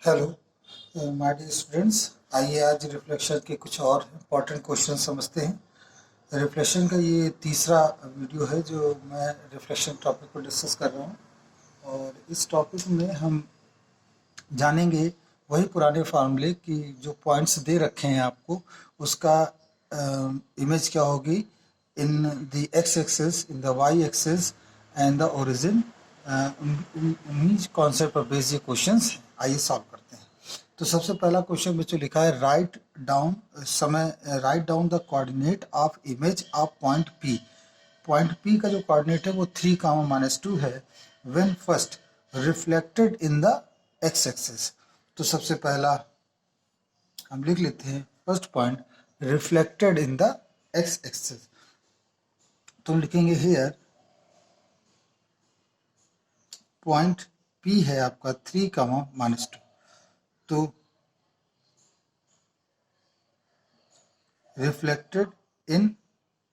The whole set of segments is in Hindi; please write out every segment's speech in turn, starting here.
हेलो माय डियर स्टूडेंट्स, आइए आज रिफ्लेक्शन के कुछ और इम्पॉर्टेंट क्वेश्चन समझते हैं। रिफ्लेक्शन का ये तीसरा वीडियो है जो मैं रिफ्लेक्शन टॉपिक पर डिस्कस कर रहा हूँ और इस टॉपिक में हम जानेंगे वही पुराने फार्मूले कि जो पॉइंट्स दे रखे हैं आपको उसका इमेज क्या होगी in the X axis, in the Y axis and the origin. उन्हीं कॉन्सेप्ट पर बेस्ड ये क्वेश्चंस आइए सॉल्व करते हैं। तो सबसे पहला क्वेश्चन में जो लिखा है write down the coordinate of image of point P. Point P का जो कोऑर्डिनेट है वो 3, -2 है when first reflected in the X axis. तो सबसे पहला हम लिख लेते हैं first point reflected in the X axis. तो हम लिखेंगे हियर पॉइंट पी है आपका 3, -2। तो reflected in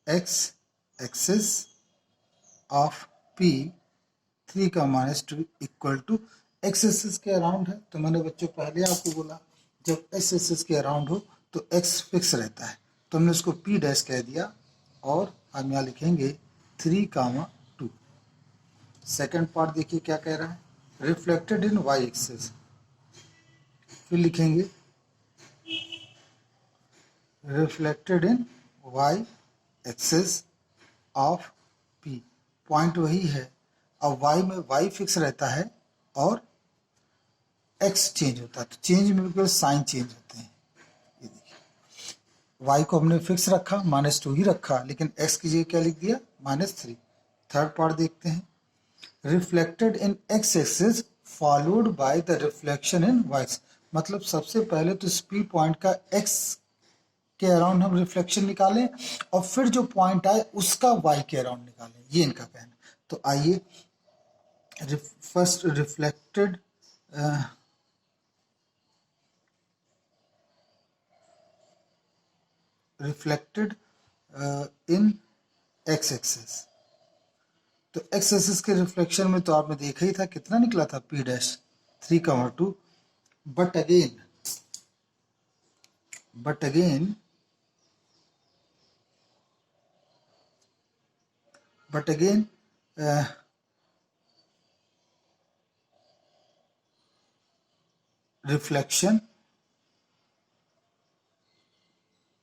X axis of P 3, -2 equal to X axis के अराउंड है। तो मैंने बच्चों पहले आपको बोला जब एक्स एक्सिस के अराउंड हो तो एक्स फिक्स रहता है, तो हमने उसको पी डैश कह दिया और हम यहाँ लिखेंगे 3, 2। सेकेंड पार्ट देखिए क्या कह रहा है, रिफ्लेक्टेड इन वाई एक्सिस। फिर लिखेंगे reflected in Y axis of P. Point वही है, अब वाई में वाई फिक्स रहता है और एक्स चेंज होता है, तो चेंज में बिल्कुल साइन चेंज होते हैं। ये देखिए वाई को हमने फिक्स रखा -2 ही रखा, लेकिन एक्स की जगह क्या लिख दिया -3। थर्ड पार्ट देखते हैं, reflected in X axis followed by the reflection in Y. मतलब सबसे पहले तो इस पी पॉइंट का एक्स के अराउंड हम रिफ्लेक्शन निकालें और फिर जो पॉइंट आए उसका वाई के अराउंड निकालें, ये इनका कहना। तो आइए first reflected in X axis. तो एक्स एक्सिस के रिफ्लेक्शन में तो आपने देखा ही था कितना निकला था P dash 3, 2। But again reflection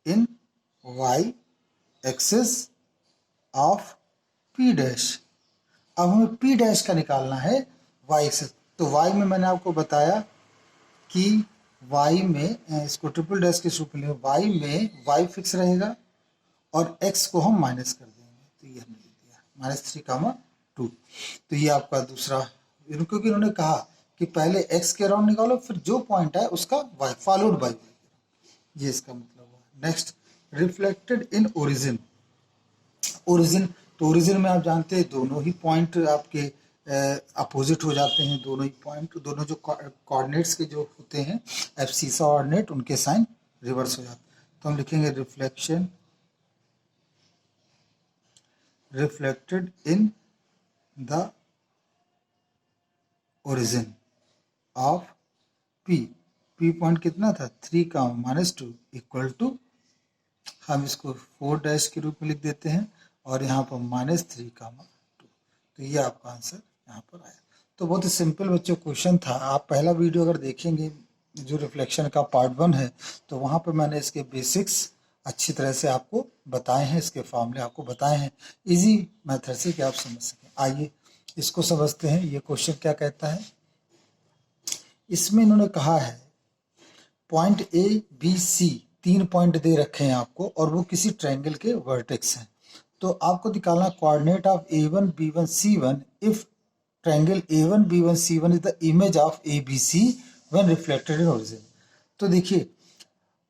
in Y axis of P dash. अब हमें पी डैश का निकालना है वाई एक्सिस। तो वाई में मैंने आपको बताया कि वाई में इसको ट्रिपल डैश के रूप में वाई में वाई फिक्स रहेगा और एक्स को हम माइनस कर देंगे। तो ये हमने लिख दिया -3, 2। तो ये आपका दूसरा, क्योंकि इन्होंने कहा कि पहले एक्स के अराउंड निकालो फिर जो पॉइंट है उसका वाई फॉलोड बाई वाई, ये इसका मतलब हुआ। Next reflected in origin. Origin, तो ओरिजिन में आप जानते हैं दोनों ही पॉइंट आपके अपोजिट हो जाते हैं। दोनों ही पॉइंट, दोनों जो कोऑर्डिनेट्स के जो होते हैं एब्सिसा ऑर्डिनेट, उनके साइन रिवर्स हो जाते हैं। तो हम लिखेंगे reflected in the origin of P. P point कितना था 3, -2 इक्वल टू, हम इसको 4 डैश के रूप में लिख देते हैं और यहाँ पर -3, 2। तो ये आपका आंसर यहाँ पर आया। तो बहुत ही सिंपल बच्चों क्वेश्चन था। आप पहला वीडियो अगर देखेंगे जो रिफ्लेक्शन का पार्ट 1 है तो वहाँ पर मैंने इसके बेसिक्स अच्छी तरह से आपको बताए हैं, इसके फॉर्मूले आपको बताए हैं इजी मेथड से कि आप समझ सकें। आइए इसको समझते हैं। ये क्वेश्चन क्या कहता है, इसमें इन्होंने कहा है point A B C, 3 point दे रखे हैं आपको और वो किसी ट्रायंगल के वर्टेक्स हैं। तो आपको निकालना coordinate of A1 B1 C1 if triangle A1 B1 C1 is the image of ABC when reflected in origin. तो देखिए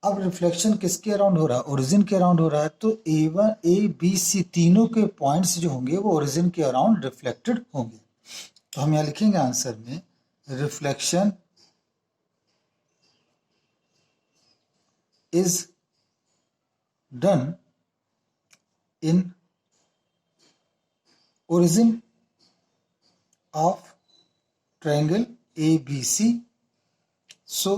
अब रिफ्लेक्शन किसके अराउंड हो रहा है, ओरिजिन के अराउंड हो रहा है। तो A1 A B C तीनों के पॉइंट्स जो होंगे वो ओरिजिन के अराउंड रिफ्लेक्टेड होंगे। तो हम यहाँ लिखेंगे आंसर में reflection is done in origin of triangle ABC so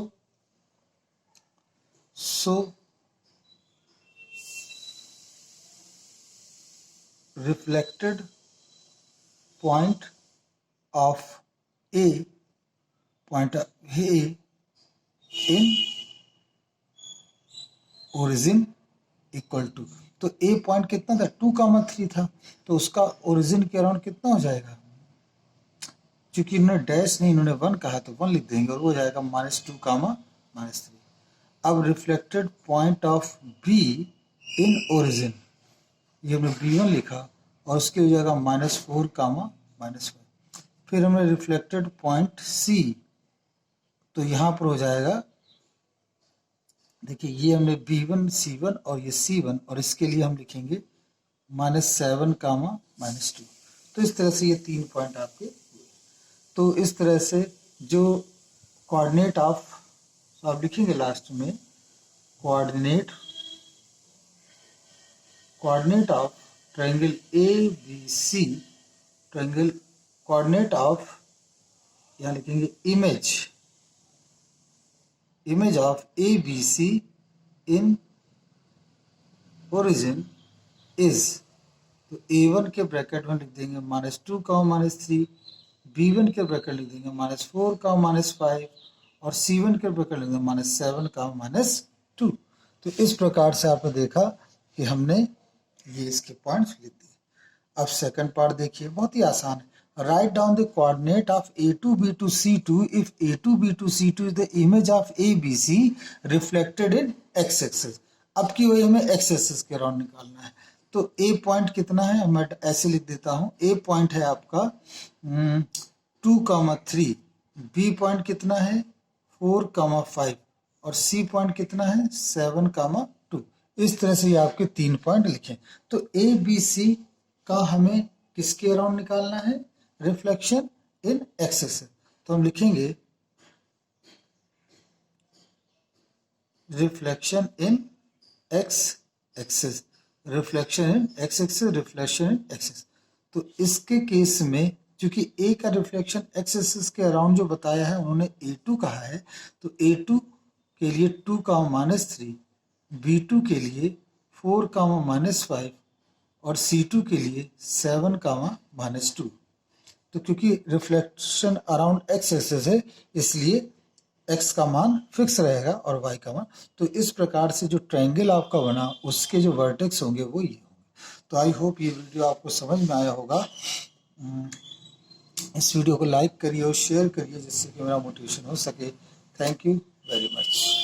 reflected point of A in origin equal to, तो ए पॉइंट कितना था 2,3 था, तो उसका ओरिजिन के अराउंड कितना हो जाएगा, क्योंकि इन्होंने डैश नहीं इन्होंने 1 कहा तो 1 लिख देंगे और वो हो जाएगा -2, -3। अब reflected point of be in origin, ये हमने B1 लिखा और उसके हो जाएगा -4, -5। फिर हमने रिफ्लेक्टेड पॉइंट C, तो यहाँ पर हो जाएगा, देखिए ये हमने B1 C1 और ये C1 और इसके लिए हम लिखेंगे -7, -2। तो इस तरह से ये 3 पॉइंट आपके, तो इस तरह से जो कोऑर्डिनेट ऑफ, तो आप लिखेंगे लास्ट में coordinate of triangle ABC, triangle coordinate of, यहाँ लिखेंगे image of ABC in origin is, तो A1 के ब्रैकेट में लिख देंगे -2, -3, B1 के ब्रैकेट लिख देंगे -4, -5 और C1 के ब्रैकेट लिख देंगे -7, -2। तो इस प्रकार से आपने देखा कि हमने ये इसके पॉइंट्स लिख दिए। अब सेकंड पार्ट देखिए, बहुत ही आसान है। Write down the coordinate of A2, B2, C2 if A2, B2, C2 is the image of ABC reflected in x axis. अब की वही हमें x एक्सिस के अराउंड निकालना है। तो A पॉइंट कितना है, मैं ऐसे लिख देता हूँ, A पॉइंट है आपका 2,3, B पॉइंट कितना है 4,5 और C पॉइंट कितना है 7,2। इस तरह से ये आपके 3 पॉइंट लिखें। तो ABC का हमें किसके अराउंड निकालना है, रिफ्लेक्शन इन एक्स एक्सिस। तो हम लिखेंगे reflection in X axis, reflection in X axis, reflection in axis. तो इसके केस में क्योंकि ए का रिफ्लेक्शन एक्स एक्सिस के अराउंड जो बताया है उन्होंने A2 कहा है, तो A2 के लिए 2, -3, B2 के लिए 4, -5 और C2 के लिए 7, -2। तो क्योंकि रिफ्लेक्शन अराउंड एक्स एक्सिस है इसलिए x का मान फिक्स रहेगा और y का मान। तो इस प्रकार से जो ट्रायंगल आपका बना उसके जो वर्टेक्स होंगे वो ये होंगे। तो आई होप ये वीडियो आपको समझ में आया होगा। इस वीडियो को लाइक करिए और शेयर करिए जिससे कि मेरा मोटिवेशन हो सके। Thank you very much.